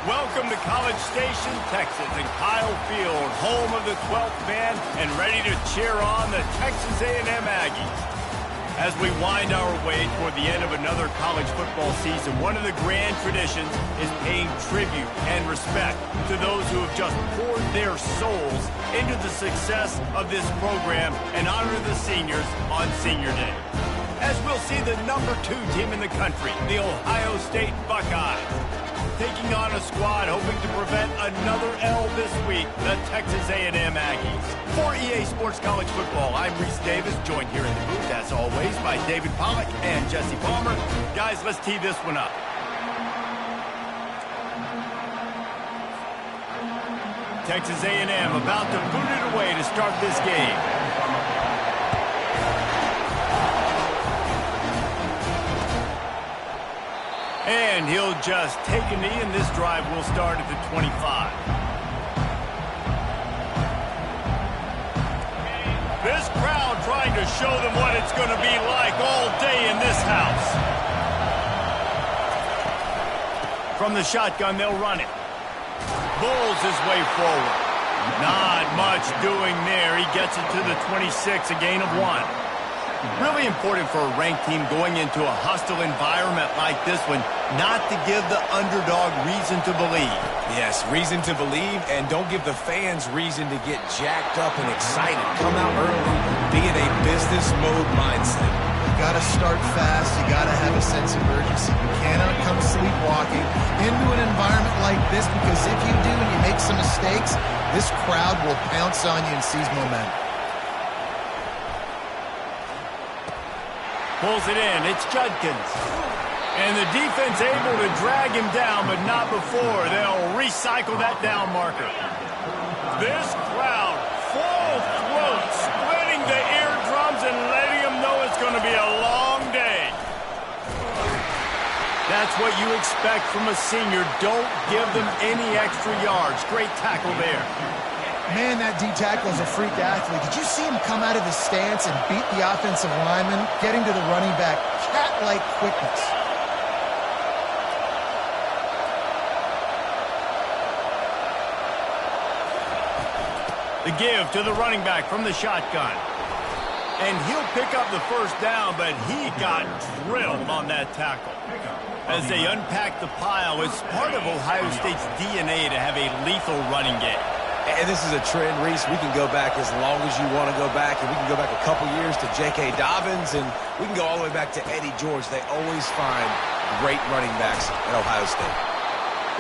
Welcome to College Station, Texas, and Kyle Field, home of the 12th man, and ready to cheer on the Texas A&M Aggies. As we wind our way toward the end of another college football season, one of the grand traditions is paying tribute and respect to those who have just poured their souls into the success of this program and honor the seniors on Senior Day. As we'll see the number 2 team in the country, the Ohio State Buckeyes, taking on a squad hoping to prevent another L this week, the Texas A&M Aggies. For EA Sports College Football, I'm Reese Davis, joined here in the booth, as always, by David Pollack and Jesse Palmer. Guys, let's tee this one up. Texas A&M about to boot it away to start this game. And he'll just take a knee, and this drive will start at the 25. This crowd trying to show them what it's going to be like all day in this house. From the shotgun, they'll run it. Bulls his way forward. Not much doing there. He gets it to the 26, a gain of 1. Really important for a ranked team going into a hostile environment like this one, not to give the underdog reason to believe. Yes, reason to believe, and don't give the fans reason to get jacked up and excited. Come out early, be in a business mode mindset. You gotta start fast, you gotta have a sense of urgency. You cannot come sleepwalking into an environment like this, because if you do and you make some mistakes, this crowd will pounce on you and seize momentum. Pulls it in. It's Judkins. And the defense able to drag him down, but not before. They'll recycle that down marker. This crowd, full throat, splitting the eardrums and letting them know it's going to be a long day. That's what you expect from a senior. Don't give them any extra yards. Great tackle there. Man, that D-tackle is a freak athlete. Did you see him come out of his stance and beat the offensive lineman, getting to the running back? Cat-like quickness. The give to the running back from the shotgun. And he'll pick up the first down, but he got drilled on that tackle. As they unpack the pile, it's part of Ohio State's DNA to have a lethal running game. And this is a trend, Reese. We can go back as long as you want to go back, and we can go back a couple years to J.K. Dobbins, and we can go all the way back to Eddie George. They always find great running backs at Ohio State.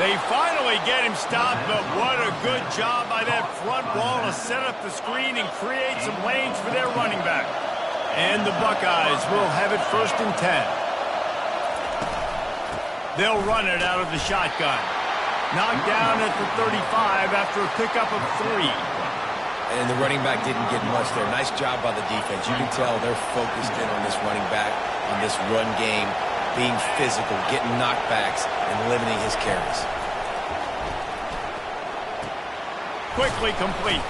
They finally get him stopped, but what a good job by that front wall to set up the screen and create some lanes for their running back. And the Buckeyes will have it 1st and 10. They'll run it out of the shotgun. Knocked down at the 35 after a pickup of 3. And the running back didn't get much there. Nice job by the defense. You can tell they're focused in on this running back, on this run game, being physical, getting knockbacks, and limiting his carries. Quickly complete.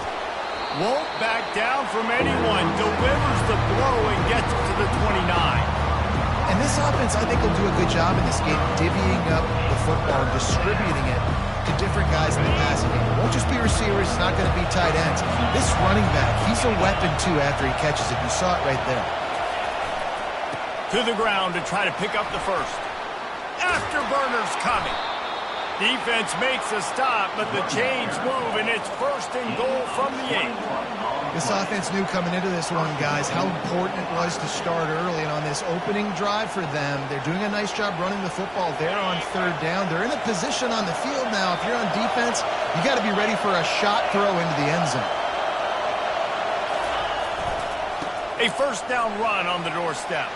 Won't back down from anyone. Delivers the blow and gets it to the 29. And this offense, I think, will do a good job in this game, divvying up the football and distributing it to different guys in the passing game. It won't just be receivers. It's not going to be tight ends. This running back, he's a weapon, too, after he catches it. You saw it right there. To the ground to try to pick up the first. Afterburner's coming. Defense makes a stop, but the chains move, and it's 1st and goal from the 8. This offense knew coming into this one, guys, how important it was to start early. And on this opening drive for them, they're doing a nice job running the football there on 3rd down. They're in a position on the field now. If you're on defense, you got to be ready for a shot throw into the end zone. A 1st down run on the doorstep.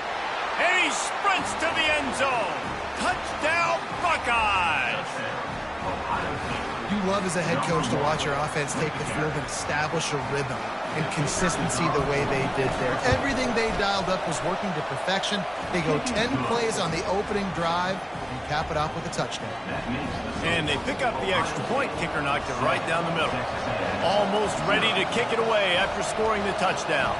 And he sprints to the end zone. Touchdown, Buckeyes! You love as a head coach to watch your offense take the field and establish a rhythm and consistency the way they did there. Everything they dialed up was working to perfection. They go 10 plays on the opening drive and cap it off with a touchdown. And they pick up the extra point. Kicker knocked it right down the middle. Almost ready to kick it away after scoring the touchdown.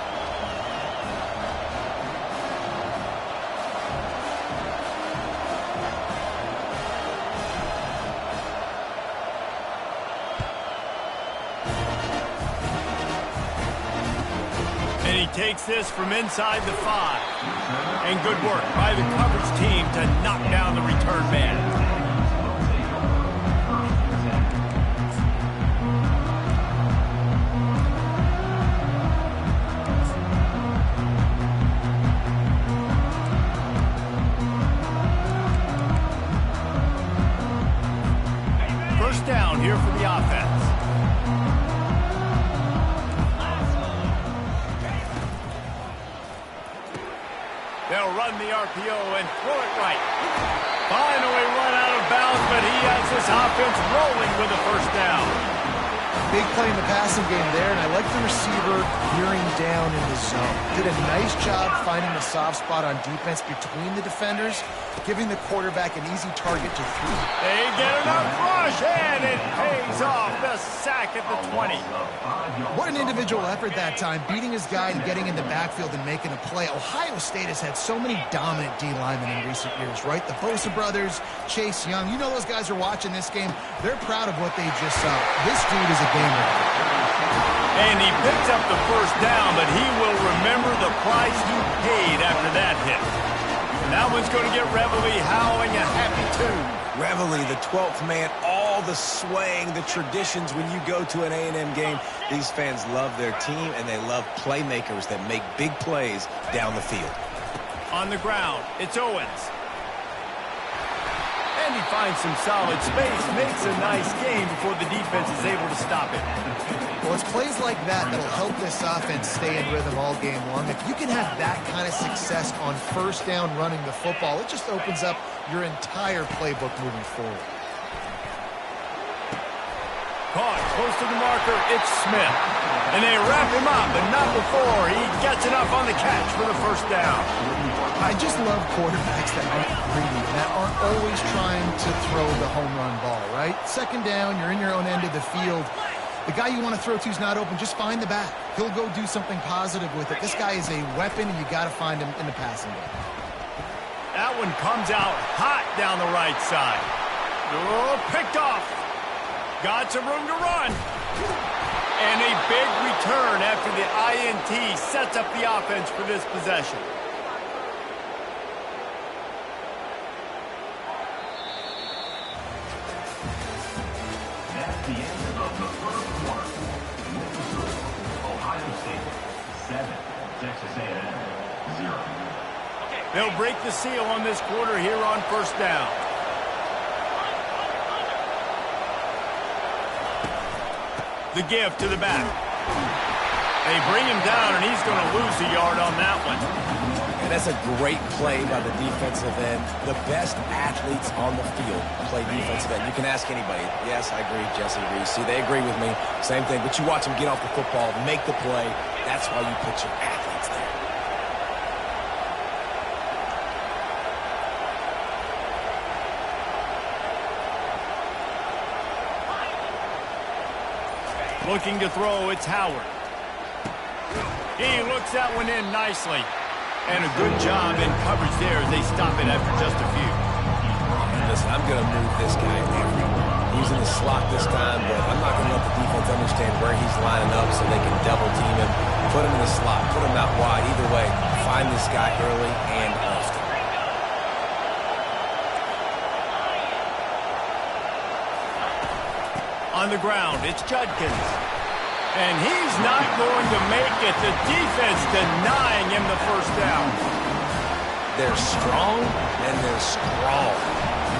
takes this from inside the 5. And good work by the coverage team to knock down the return man. First down here for the offense. They'll run the RPO and throw it right. Finally run out of bounds, but he has this offense rolling with a first down. Big play in the passing game there, and I like the receiver gearing down in the zone. Did a nice job finding the soft spot on defense between the defenders, giving the quarterback an easy target to throw. They get enough rush, and it pays off. The sack at the 20. What an individual effort that time, beating his guy and getting in the backfield and making a play. Ohio State has had so many dominant D linemen in recent years, right? The Bosa brothers, Chase Young. You know those guys are watching this game. They're proud of what they just saw. This dude is a game winner. And he picks up the first down, but he will remember the price he paid after that hit. And that one's going to get Reveille howling a happy tune. Reveille, the 12th man, all the swaying, the traditions when you go to an A&M game. These fans love their team, and they love playmakers that make big plays down the field. On the ground, it's Owens. And he finds some solid space, makes a nice game before the defense is able to stop it. Well, it's plays like that that'll help this offense stay in rhythm all game long. If you can have that kind of success on first down running the football, it just opens up your entire playbook moving forward. Caught close to the marker, it's Smith. And they wrap him up, but not before he gets enough on the catch for the first down. I just love quarterbacks that aren't greedy, that aren't always trying to throw the home run ball, right? Second down, you're in your own end of the field. The guy you want to throw to is not open. Just find the back. He'll go do something positive with it. This guy is a weapon, and you got to find him in the passing game. That one comes out hot down the right side. Oh, picked off. Got some room to run. And a big return after the INT sets up the offense for this possession. That's the end of the first quarter. Ohio State 7, Texas A&M 0. They'll break the seal on this quarter here on first down. The give to the back. They bring him down, and he's going to lose a yard on that one. And that's a great play by the defensive end. The best athletes on the field play defensive end. You can ask anybody. Yes, I agree, Jesse Reese. See, they agree with me. Same thing. But you watch them get off the football, make the play. That's why you put your athletes there. Looking to throw, it's Howard. He looks that one in nicely. And a good job in coverage there as they stop it after just a few. Listen, I'm going to move this guy everywhere. He's in the slot this time, but I'm not going to let the defense understand where he's lining up so they can double team him. Put him in the slot, put him out wide. Either way, find this guy early and often. On the ground, it's Judkins. And he's not going to make it. The defense denying him the first down. They're strong and they're strong.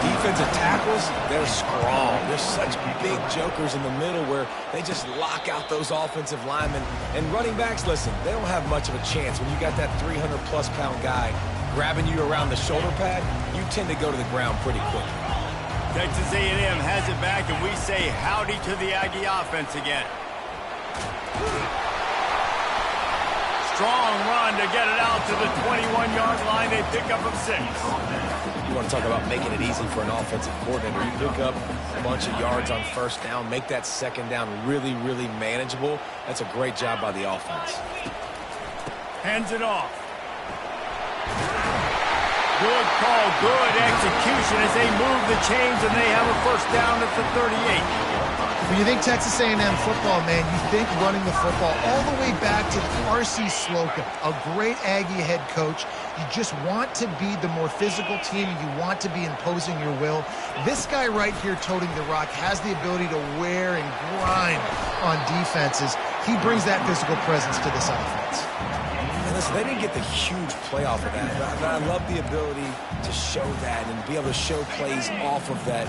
Defensive tackles, they're strong. They're such big jokers in the middle where they just lock out those offensive linemen. And running backs, listen, they don't have much of a chance. When you got that 300-plus pound guy grabbing you around the shoulder pad, you tend to go to the ground pretty quickly. Texas A&M has it back, and we say howdy to the Aggie offense again. Strong run to get it out to the 21-yard line. They pick up of 6. You want to talk about making it easy for an offensive coordinator. You pick up a bunch of yards on first down, make that second down really, really manageable. That's a great job by the offense. Hands it off. Good call, good execution as they move the chains, and they have a first down at the 38. When you think Texas A&M football, man, you think running the football all the way back to R.C. Slocum, a great Aggie head coach. You just want to be the more physical team. You want to be imposing your will. This guy right here toting the rock has the ability to wear and grind on defenses. He brings that physical presence to this offense. And listen, they didn't get the huge play off of that, but I love the ability to show that and be able to show plays off of that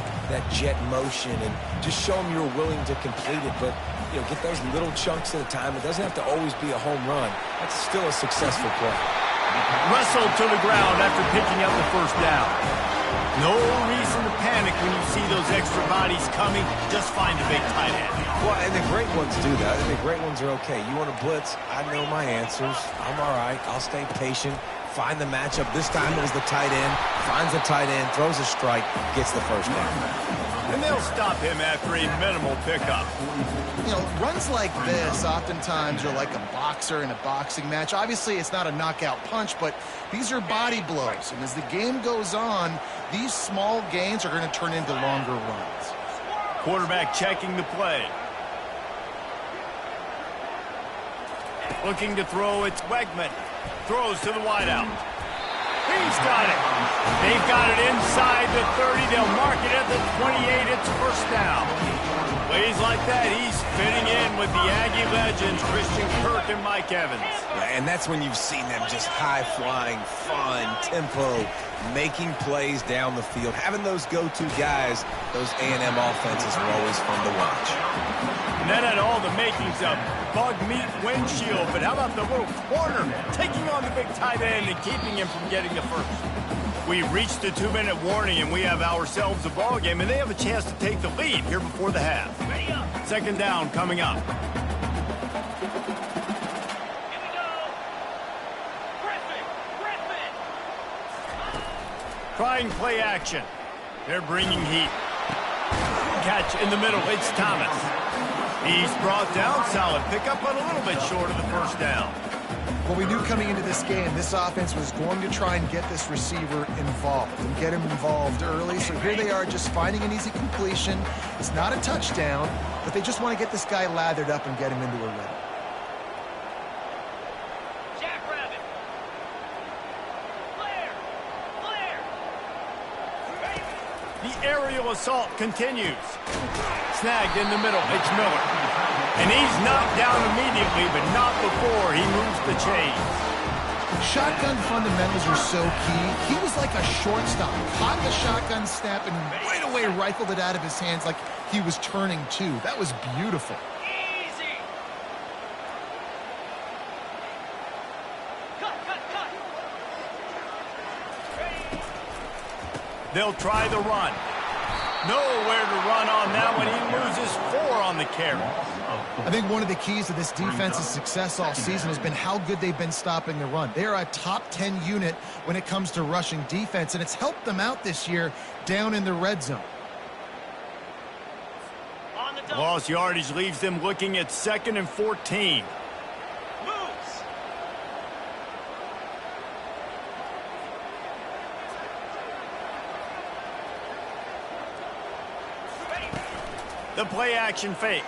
jet motion and just show them you're willing to complete it, but get those little chunks at a time. It doesn't have to always be a home run. That's still a successful play. Wrestled to the ground after picking up the first down. No reason to panic when you see those extra bodies coming. Just find a big tight end. Well, and the great ones do that. And the great ones are okay. You want to blitz? I know my answers. I'm all right. I'll stay patient. Find the matchup. This time it was the tight end. Finds the tight end, throws a strike, gets the first down. And they'll stop him after a minimal pickup. Runs like this oftentimes are like a boxer in a boxing match. Obviously, it's not a knockout punch, but these are body blows. And as the game goes on, these small gains are going to turn into longer runs. Quarterback checking the play. Looking to throw, it's Wegman. Throws to the wideout. He's got it. They've got it inside the 30. They'll mark it at the 28. It's first down. Plays like that, he's fitting in with the Aggie legends, Christian Kirk and Mike Evans. And that's when you've seen them just high-flying, fun, tempo, making plays down the field. Having those go-to guys, those A&M offenses are always fun to watch. And that had all the makings of bug meat windshield, but how about the little corner taking on the big tight end and keeping him from getting the first? We reached the 2-minute warning, and we have ourselves a ball game, and they have a chance to take the lead here before the half. Second down coming up. Here we go. Griffin. Trying play action. They're bringing heat. Catch in the middle. It's Thomas. He's brought down. Solid pickup, but a little bit short of the first down. Well, we knew coming into this game, this offense was going to try and get this receiver involved and get him involved early. So here they are just finding an easy completion. It's not a touchdown, but they just want to get this guy lathered up and get him into a rhythm. Jackrabbit. Flare. The aerial assault continues. Snagged in the middle. It's Miller. And he's knocked down immediately, but not before he moves the chains. Shotgun fundamentals are so key. He was like a shortstop. Caught the shotgun snap and right away rifled it out of his hands like he was turning two. That was beautiful. Easy. Cut. They'll try the run. Nowhere to run on that one. He loses 4 on the carry. I think one of the keys to this defense's success all season has been how good they've been stopping the run. They are a top 10 unit when it comes to rushing defense, and it's helped them out this year down in the red zone. On the double. Lost yardage leaves them looking at 2nd and 14. Moves. The play action fake.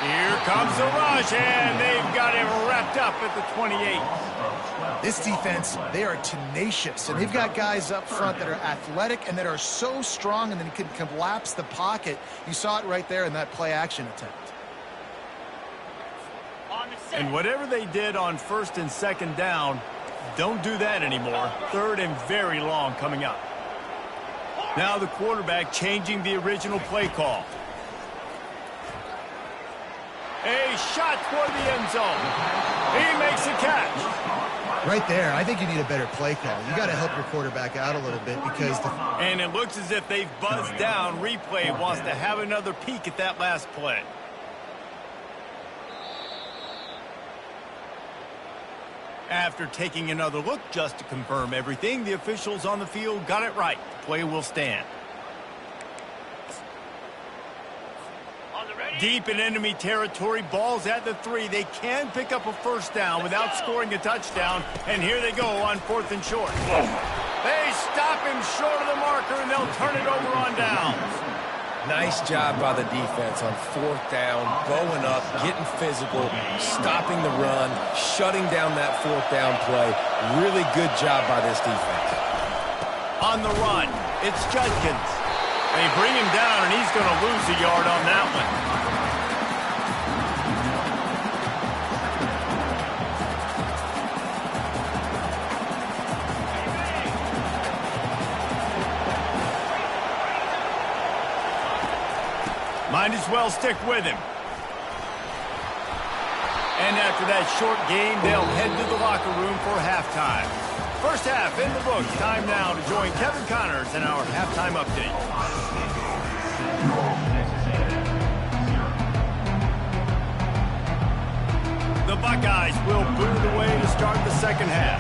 Here comes the rush, and they've got it wrapped up at the 28. This defense, they are tenacious, and they've got guys up front that are athletic and that are so strong and then can collapse the pocket. You saw it right there in that play action attempt. On the set. And whatever they did on 1st and 2nd down, don't do that anymore. 3rd and very long coming up. Now the quarterback changing the original play call. A shot toward the end zone. He makes a catch. Right there, I think you need a better play call. You got to help your quarterback out a little bit because And it looks as if they've buzzed down. Replay wants to have another peek at that last play. After taking another look just to confirm everything, the officials on the field got it right. The play will stand. Deep in enemy territory, balls at the 3. They can pick up a first down without scoring a touchdown, and here they go on 4th and short. They stop him short of the marker, and they'll turn it over on downs. Nice job by the defense on 4th down, bowing up, getting physical, stopping the run, shutting down that 4th down play. Really good job by this defense. On the run, it's Judkins. They bring him down, and he's going to lose a yard on that one. Might as well stick with him. And after that short game, they'll head to the locker room for halftime. First half in the books. Time now to join Kevin Connors in our halftime update. The Buckeyes will boot it away to start the second half.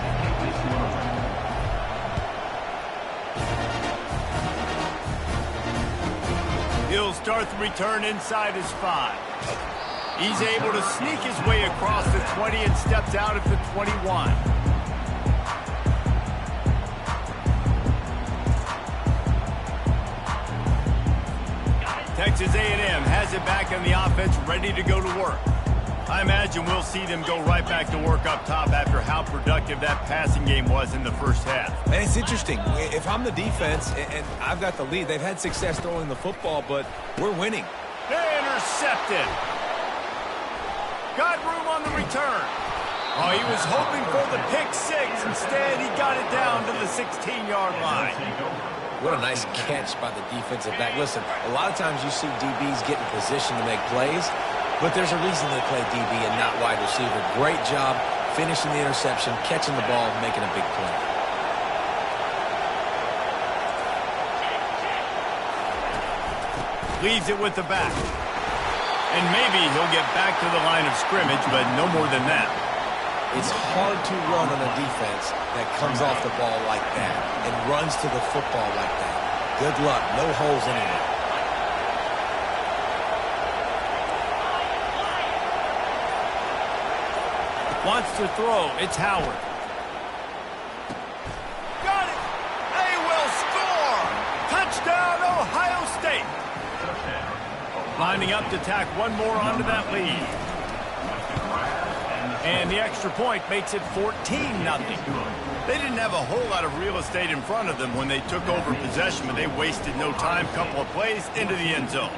He'll start the return inside his 5. He's able to sneak his way across the 20 and steps out at the 21. Texas A&M has it back in the offense, ready to go to work. I imagine we'll see them go right back to work up top after how productive that passing game was in the first half. And it's interesting. If I'm the defense and I've got the lead, they've had success throwing the football, but we're winning. Intercepted. Got room on the return. Oh, he was hoping for the pick 6. Instead, he got it down to the 16-yard line. What a nice catch by the defensive back. Listen, a lot of times you see DBs get in position to make plays, but there's a reason they play DB and not wide receiver. Great job finishing the interception, catching the ball, making a big play. Leaves it with the back. And maybe he'll get back to the line of scrimmage, but no more than that. It's hard to run on a defense that comes off the ball like that and runs to the football like that. Good luck. No holes anywhere. Wants to throw. It's Howard. Got it. They will score. Touchdown, Ohio State. Lining up to tack one more onto that lead. And the extra point makes it 14-0. They didn't have a whole lot of real estate in front of them when they took over possession, but they wasted no time. Couple of plays into the end zone.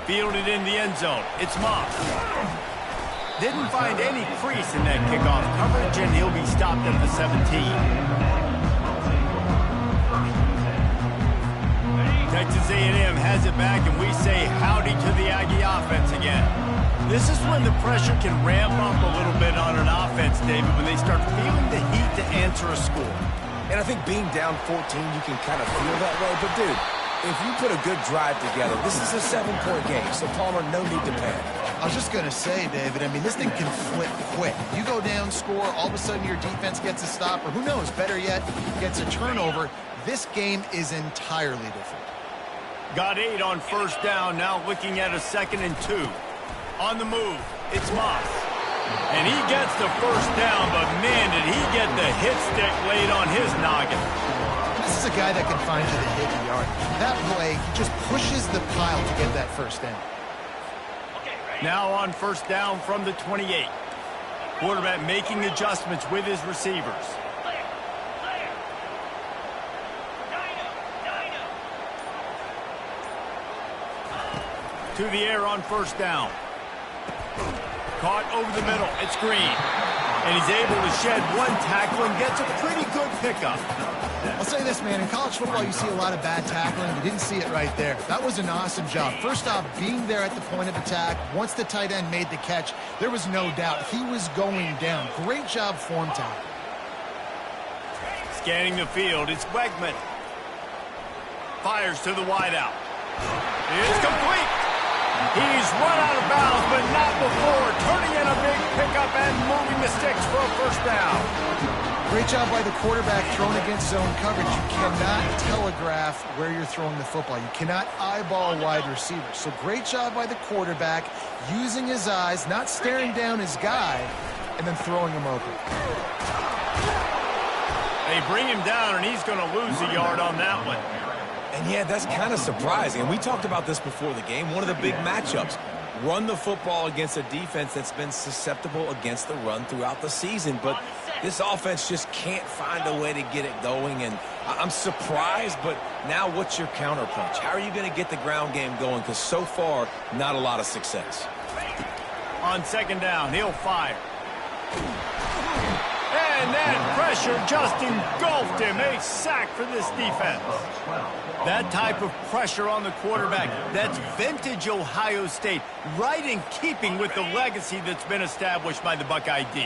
Fielded in the end zone. It's Moss. Didn't find any crease in that kickoff coverage, and he'll be stopped at the 17. Texas A&M has it back, and we say howdy to the Aggie offense again. This is when the pressure can ramp up a little bit on an offense, David, when they start feeling the heat to answer a score. And I think being down 14, you can kind of feel that way. But, dude, if you put a good drive together, this is a 7-point game, so Palmer, no need to panic. I was just going to say, David, I mean, this thing can flip quick. You go down, score, all of a sudden your defense gets a stop, or who knows, better yet, gets a turnover. This game is entirely different. Got 8 on first down, now looking at a 2nd and 2. On the move, it's Moss. And he gets the first down, but man, did he get the hit stick laid on his noggin. This is a guy that can find you the hidden yard. That play, he just pushes the pile to get that first down. Now on first down from the 28. Quarterback making adjustments with his receivers. To the air on first down. Caught over the middle. It's Green. And he's able to shed one tackle and gets a pretty good pickup. I'll say this, man. In college football, you see a lot of bad tackling. You didn't see it right there. That was an awesome job. First off, being there at the point of attack. Once the tight end made the catch, there was no doubt he was going down. Great job form time. Scanning the field, it's Wegman. Fires to the wideout. It is complete. He's run out of bounds, but not before turning in a big pickup and moving the sticks for a first down. Great job by the quarterback throwing against zone coverage. You cannot telegraph where you're throwing the football. You cannot eyeball wide receivers. So great job by the quarterback using his eyes, not staring down his guy, and then throwing him open. A They bring him down, and he's going to lose a yard on that one. And yeah, that's kind of surprising. And we talked about this before the game. One of the big matchups. Run the football against a defense that's been susceptible against the run throughout the season. But this offense just can't find a way to get it going. And I'm surprised, but now what's your counterpunch? How are you going to get the ground game going? Because so far, not a lot of success. On second down, he'll fire. And that pressure just engulfed him. A sack for this defense. That type of pressure on the quarterback, that's vintage Ohio State, right in keeping with the legacy that's been established by the Buckeye D.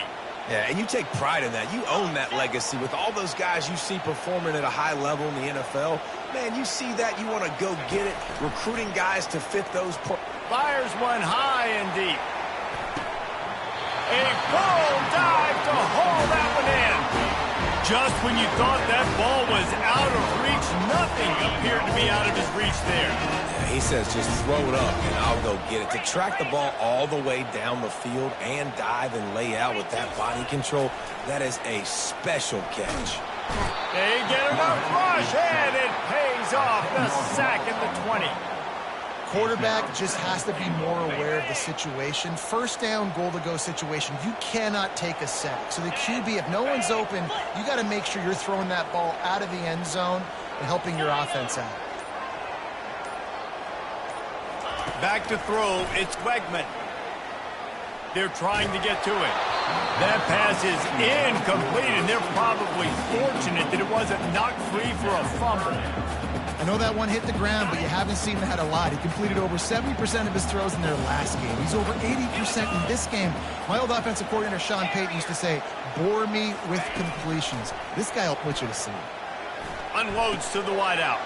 Yeah, and you take pride in that. You own that legacy with all those guys you see performing at a high level in the NFL. Man, you see that, you want to go get it, recruiting guys to fit those. Fires one high and deep. A full dive to haul that one in. Just when you thought that ball was out of reach, nothing appeared to be out of his reach there. Yeah, he says just throw it up and I'll go get it. To track the ball all the way down the field and dive and lay out with that body control, that is a special catch. They get enough rush, and it pays off. The sack at the 20. Quarterback just has to be more aware of the situation. First down, goal-to-go situation, you cannot take a sack. So the QB, if no one's open, you got to make sure you're throwing that ball out of the end zone and helping your offense out. Back to throw, it's Wegman. They're trying to get to it. That pass is incomplete, and they're probably fortunate that it wasn't knocked free for a fumble. I know that one hit the ground, but you haven't seen that a lot. He completed over 70% of his throws in their last game. He's over 80% in this game. My old offensive coordinator, Sean Payton, used to say, bore me with completions. This guy will put you to sleep. Unloads to the wideout.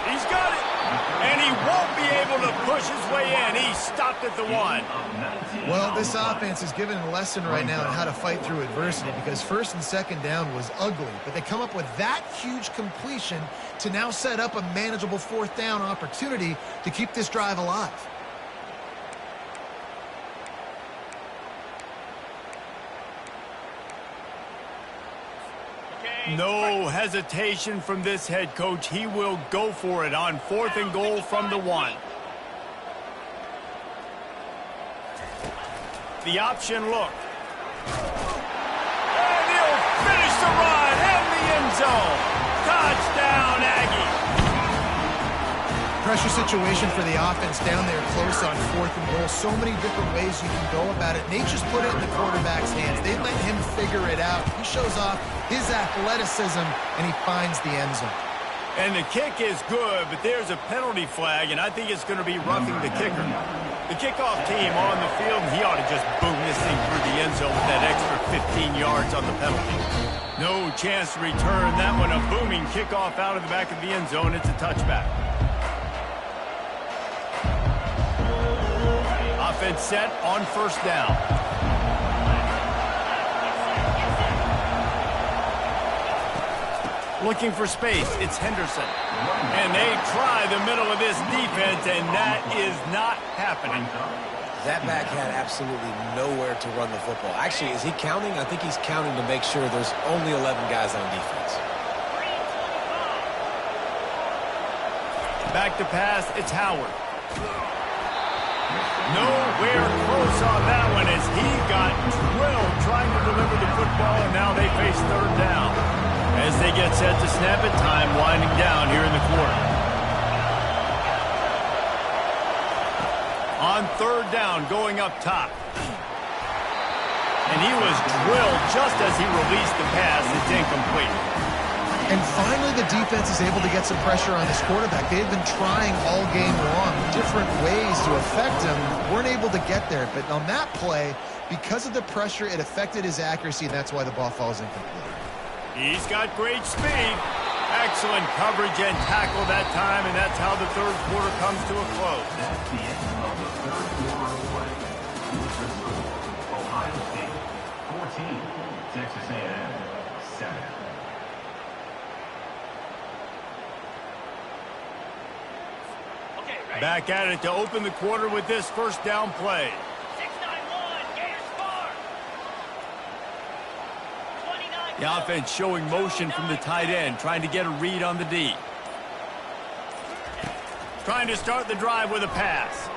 He's got it. And he won't be able to push his way in. He stopped at the 1. Well, this offense is given a lesson right now on how to fight through adversity, because first and second down was ugly, but they come up with that huge completion to now set up a manageable fourth down opportunity to keep this drive alive. No hesitation from this head coach. He will go for it on 4th and goal from the 1. The option look. And he'll finish the run in the end zone. Touchdown, Aggie. Pressure situation for the offense down there close on 4th and goal. So many different ways you can go about it. Nature's put it in the quarterback's hands. They let him figure it out. He shows off his athleticism, and he finds the end zone. And the kick is good, but there's a penalty flag, and I think it's going to be roughing the kicker. The kickoff team on the field, and he ought to just boom this thing through the end zone with that extra 15 yards on the penalty. No chance to return that one. A booming kickoff out of the back of the end zone. It's a touchback. Offense set on 1st down. Looking for space, it's Henderson. And they try the middle of this defense, and that is not happening. That back had absolutely nowhere to run the football. Actually, is he counting? I think he's counting to make sure there's only 11 guys on defense. Back to pass, it's Howard. Nowhere close on that one as he got drilled trying to deliver the football, and now they face 3rd down. As they get set to snap it, time winding down here in the quarter. On 3rd down, going up top. And he was drilled just as he released the pass. It's incomplete. And finally, the defense is able to get some pressure on this quarterback. They've been trying all game long, different ways to affect him. Weren't able to get there. But on that play, because of the pressure, it affected his accuracy, and that's why the ball falls incomplete. He's got great speed. Excellent coverage and tackle that time, and that's how the 3rd quarter comes to a close. That's the end of the 3rd quarter of play. Ohio State 14, Texas A&M 7. Back at it to open the quarter with this 1st down play. 6-9-1, Gators far. 29. The offense showing motion from the tight end, trying to get a read on the D. Trying to start the drive with a pass.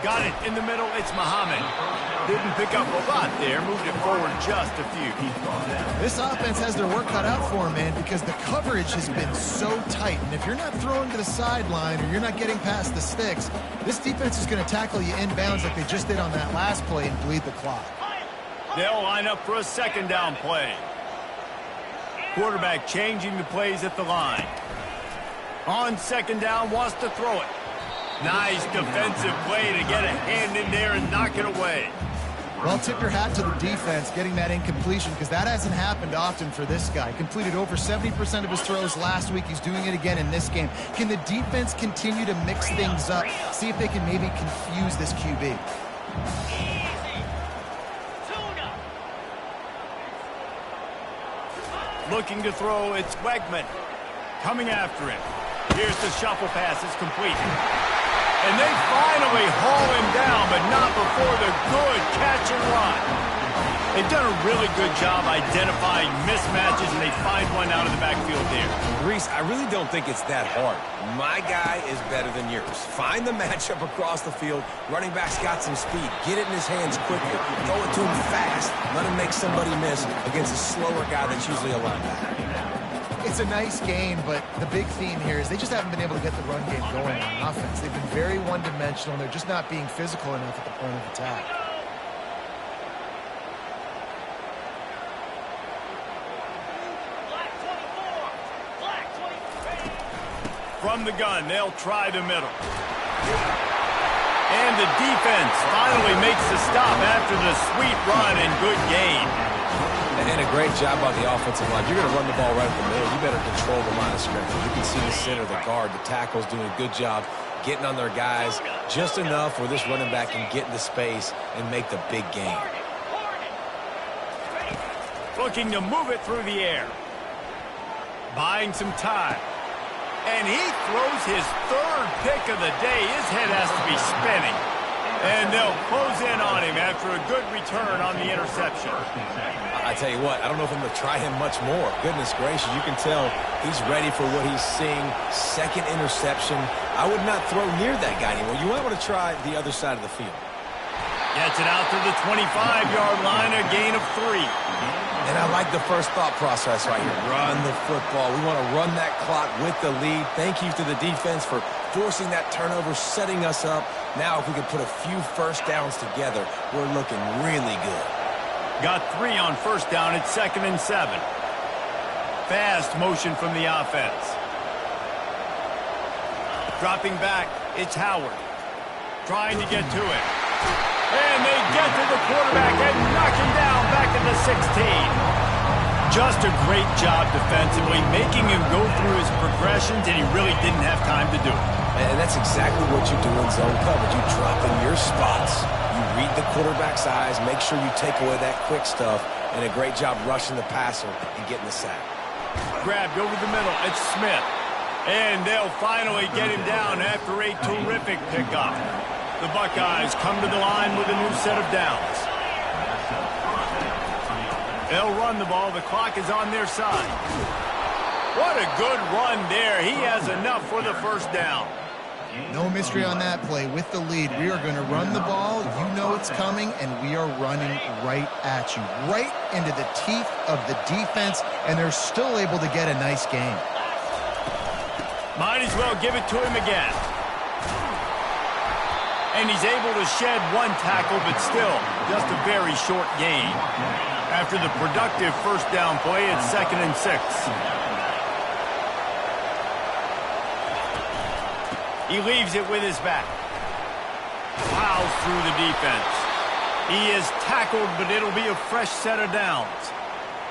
Got it in the middle. It's Muhammad. Didn't pick up a lot there. Moved it forward just a few. This offense has their work cut out for them, man, because the coverage has been so tight. And if you're not throwing to the sideline or you're not getting past the sticks, this defense is going to tackle you inbounds like they just did on that last play and bleed the clock. They'll line up for a second down play. Quarterback changing the plays at the line. On second down, wants to throw it. Nice defensive play to get a hand in there and knock it away. Well, tip your hat to the defense getting that incompletion, because that hasn't happened often for this guy. Completed over 70% of his throws last week. He's doing it again in this game. Can the defense continue to mix things up? See if they can maybe confuse this QB. Easy. Tuna. Looking to throw, it's Wegman. Coming after him. Here's the shuffle pass. It's complete. And they finally haul him down, but not before the good catch and run. They've done a really good job identifying mismatches, and they find one out of the backfield there. Reese, I really don't think it's that hard. My guy is better than yours. Find the matchup across the field. Running back's got some speed. Get it in his hands quickly. Throw it to him fast. Let him make somebody miss against a slower guy that's usually a linebacker. It's a nice game, but the big theme here is they just haven't been able to get the run game going on offense. They've been very one-dimensional, and they're just not being physical enough at the point of attack. Black 24. Black 23. From the gun, they'll try the middle. And the defense finally makes the stop after the sweet run and good gain. And a great job by the offensive line. If you're going to run the ball right at the middle, you better control the line of scrimmage. You can see the center, the guard, the tackles doing a good job getting on their guys just enough where this running back can get into space and make the big game. Looking to move it through the air. Buying some time. And he throws his third pick of the day. His head has to be spinning. And they'll close in on him after a good return on the interception. I tell you what, I don't know if I'm going to try him much more. Goodness gracious, you can tell he's ready for what he's seeing. Second interception. I would not throw near that guy anymore. You might want to try the other side of the field. Gets it out to the 25-yard line, a gain of 3. And I like the first thought process right here. Run the football. We want to run that clock with the lead. Thank you to the defense for forcing that turnover, setting us up. Now if we could put a few first downs together, we're looking really good. Got 3 on first down. It's 2nd and 7. Fast motion from the offense. Dropping back, it's Howard. Trying to get to it. And they get to the quarterback and knock him down back at the 16. Just a great job defensively, making him go through his progressions, and he really didn't have time to do it. And that's exactly what you do in zone coverage. You drop in your spots. You read the quarterback's eyes, make sure you take away that quick stuff, and a great job rushing the passer and getting the sack. Grabbed over the middle. It's Smith. And they'll finally get him down after a terrific pickup. The Buckeyes come to the line with a new set of downs. They'll run the ball. The clock is on their side. What a good run there. He has enough for the first down. No mystery on that play. With the lead, we are going to run the ball. You know it's coming, and we are running right at you. Right into the teeth of the defense, and they're still able to get a nice game. Might as well give it to him again. And he's able to shed one tackle, but still just a very short gain. After the productive first down play, it's 2nd and 6. He leaves it with his back. Plows through the defense. He is tackled, but it'll be a fresh set of downs.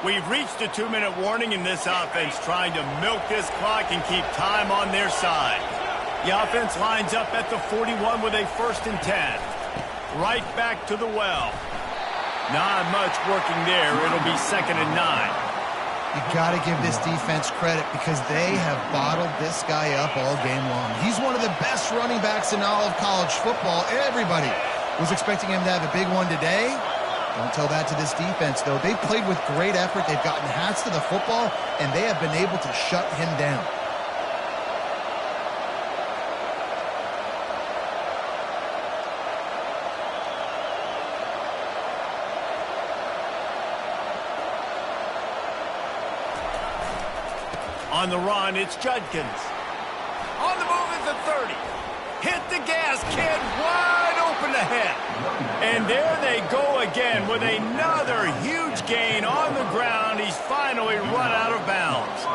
We've reached a 2-minute warning in this offense, trying to milk this clock and keep time on their side. The offense lines up at the 41 with a 1st and 10. Right back to the well. Not much working there. It'll be 2nd and 9. You got to give this defense credit because they have bottled this guy up all game long. He's one of the best running backs in all of college football. Everybody was expecting him to have a big one today, Don't tell that to this defense, though. They've played with great effort. They've gotten hats to the football, and they have been able to shut him down. On the run, it's Judkins. On the move at the 30. Hit the gas, kid, wide open ahead. And there they go again with another huge gain on the ground. He's finally run out of bounds.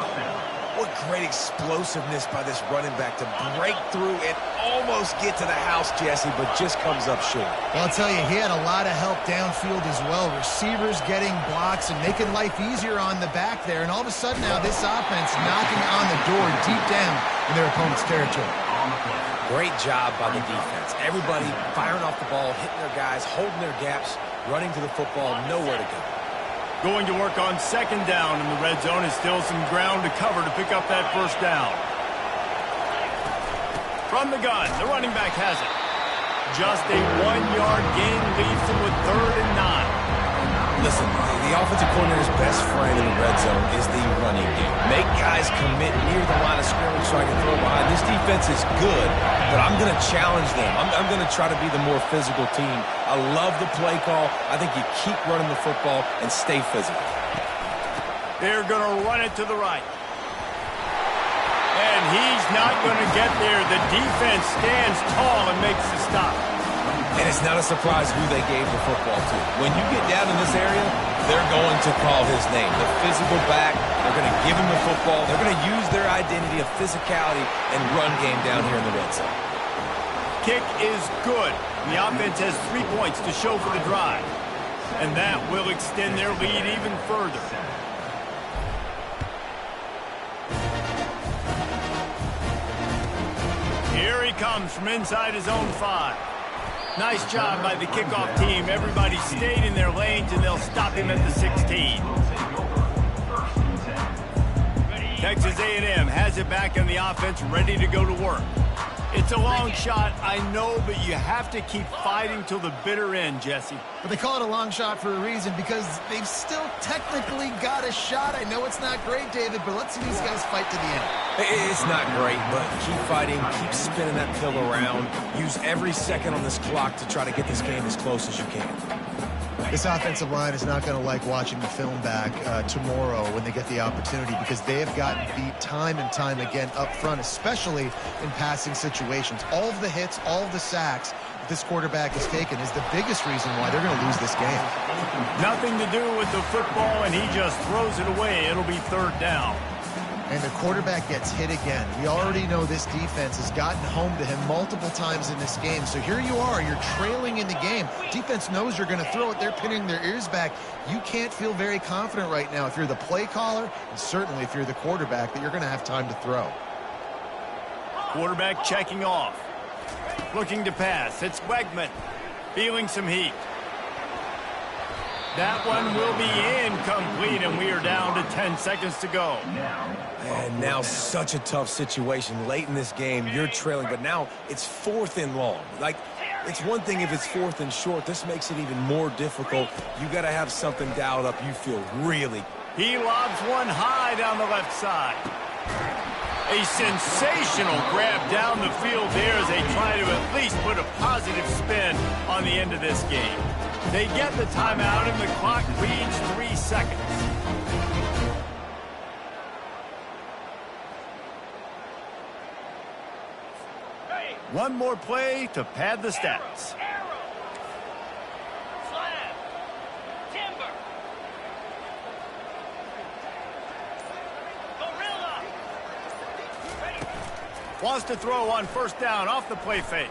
What great explosiveness by this running back to break through and almost get to the house, Jesse, but just comes up short. Well, I'll tell you, he had a lot of help downfield as well. Receivers getting blocks and making life easier on the back there. And all of a sudden now this offense knocking on the door deep down in their opponent's territory. Great job by the defense. Everybody firing off the ball, hitting their guys, holding their gaps, running to the football, nowhere to go. Going to work on second down in the red zone is still some ground to cover to pick up that first down. From the gun, the running back has it. Just a 1-yard gain leaves them with 3rd and 9. Listen, the offensive coordinator's best friend in the red zone is the running game. Make guys commit near the line of scrimmage so I can throw behind. This defense is good, but I'm going to challenge them. I'm going to try to be the more physical team. I love the play call. I think you keep running the football and stay physical. They're going to run it to the right. And he's not going to get there. The defense stands tall and makes the stop. And it's not a surprise who they gave the football to. When you get down in this area, they're going to call his name. The physical back, they're going to give him the football. They're going to use their identity of physicality and run game down here in the red zone. Kick is good. The offense has 3 points to show for the drive. And that will extend their lead even further. Here he comes from inside his own 5. Nice job by the kickoff team. Everybody stayed in their lanes, and they'll stop him at the 16. Texas A&M has it back on the offense, ready to go to work. It's a long shot, I know, but you have to keep fighting till the bitter end, Jesse. But they call it a long shot for a reason, because they've still technically got a shot. I know it's not great, David, but let's see these guys fight to the end. It's not great, but keep fighting, keep spinning that pill around. Use every second on this clock to try to get this game as close as you can. This offensive line is not going to like watching the film back tomorrow when they get the opportunity, because they have gotten beat time and time again up front, especially in passing situations. All of the hits, all of the sacks that this quarterback has taken is the biggest reason why they're going to lose this game. Nothing to do with the football, and he just throws it away. It'll be 3rd down. And the quarterback gets hit again. We already know this defense has gotten home to him multiple times in this game. So here you are, you're trailing in the game. Defense knows you're going to throw it. They're pinning their ears back. You can't feel very confident right now if you're the play caller, and certainly if you're the quarterback, that you're going to have time to throw. Quarterback checking off. Looking to pass. It's Wegman. Feeling some heat. That one will be incomplete, and we are down to 10 seconds to go. And now such a tough situation. Late in this game, you're trailing, but now it's 4th and long. Like, it's one thing if it's 4th and short. This makes it even more difficult. You got to have something dialed up. You feel really. He lobs one high down the left side. A sensational grab down the field there as they try to at least put a positive spin on the end of this game. They get the timeout, and the clock reads 3 seconds. One more play to pad the stats. Slab. Timber. Gorilla. Wants to throw on 1st down off the play fake.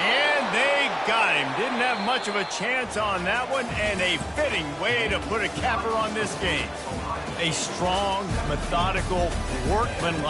And they got him. Didn't have much of a chance on that one, and a fitting way to put a capper on this game. A strong, methodical, workmanlike